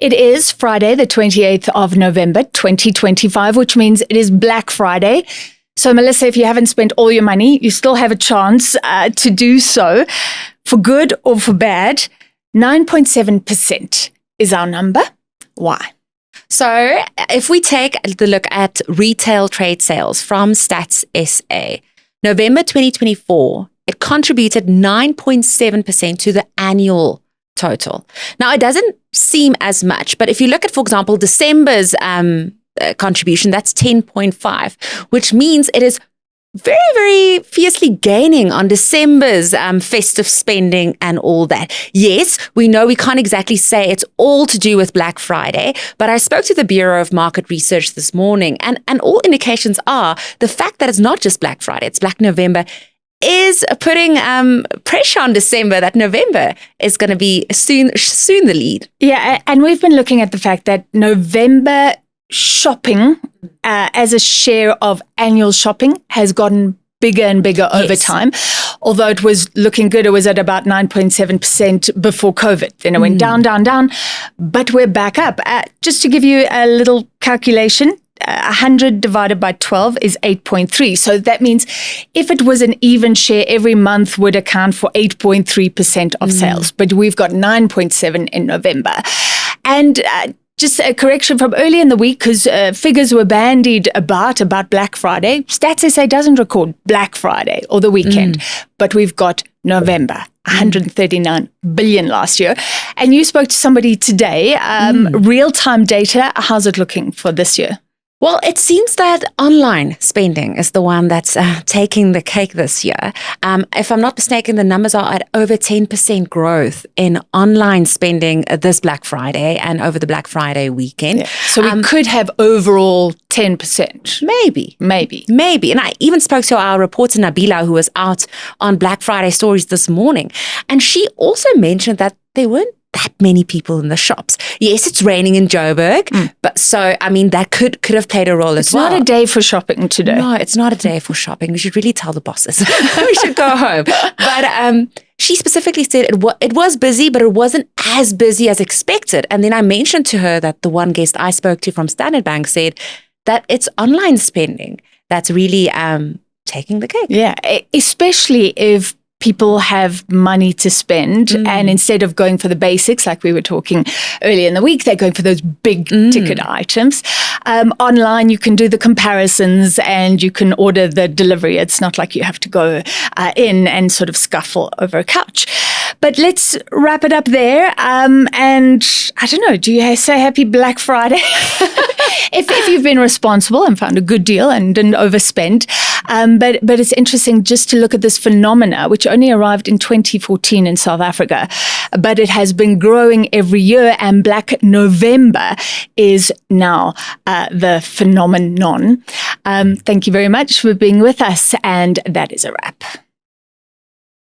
It is Friday, the 28th of November, 2025, which means it is Black Friday. So, Melissa, if you haven't spent all your money, you still have a chance to do so. For good or for bad, 9.7% is our number. Why? So, if we take the look at retail trade sales from Stats SA, November 2024, it contributed 9.7% to the annual total. Now, it doesn't seem as much, but if you look at, for example, December's contribution, that's 10.5, which means it is very, very fiercely gaining on December's festive spending and all that. Yes, we know we can't exactly say it's all to do with Black Friday, but I spoke to the Bureau of Market Research this morning, and all indications are the fact that it's not just Black Friday, it's Black November, is putting pressure on December, that November is going to be soon the lead. Yeah, and we've been looking at the fact that November shopping as a share of annual shopping has gotten bigger and bigger over time. Although it was looking good, it was at about 9.7% before COVID. Then it went down, but we're back up. Just to give you a little calculation, 100 divided by 12 is 8.3. So that means if it was an even share, every month would account for 8.3% of sales. But we've got 9.7 in November. And just a correction from earlier in the week, because figures were bandied about Black Friday. Stats SA doesn't record Black Friday or the weekend, but we've got November, 139 billion last year. And you spoke to somebody today, real-time data. How's it looking for this year? Well, it seems that online spending is the one that's taking the cake this year. If I'm not mistaken, the numbers are at over 10% growth in online spending this Black Friday and over the Black Friday weekend. Yeah. So we could have overall 10%. Maybe. And I even spoke to our reporter, Nabila, who was out on Black Friday stories this morning. And she also mentioned that there weren't that many people in the shops. Yes, it's raining in Joburg, but so, I mean, that could have played a role as well. It's not a day for shopping today. No, it's not a day for shopping. We should really tell the bosses. We should go home. But she specifically said it was busy, but it wasn't as busy as expected. And then I mentioned to her that the one guest I spoke to from Standard Bank said that it's online spending that's really taking the cake. Yeah, especially if people have money to spend and instead of going for the basics like we were talking earlier in the week, they're going for those big ticket items. Online, you can do the comparisons and you can order the delivery. It's not like you have to go in and sort of scuffle over a couch. But let's wrap it up there. And I don't know, do you say happy Black Friday? if you've been responsible and found a good deal and didn't overspend. But it's interesting just to look at this phenomena, which only arrived in 2014 in South Africa, but it has been growing every year, and Black November is now the phenomenon. Thank you very much for being with us, and that is a wrap.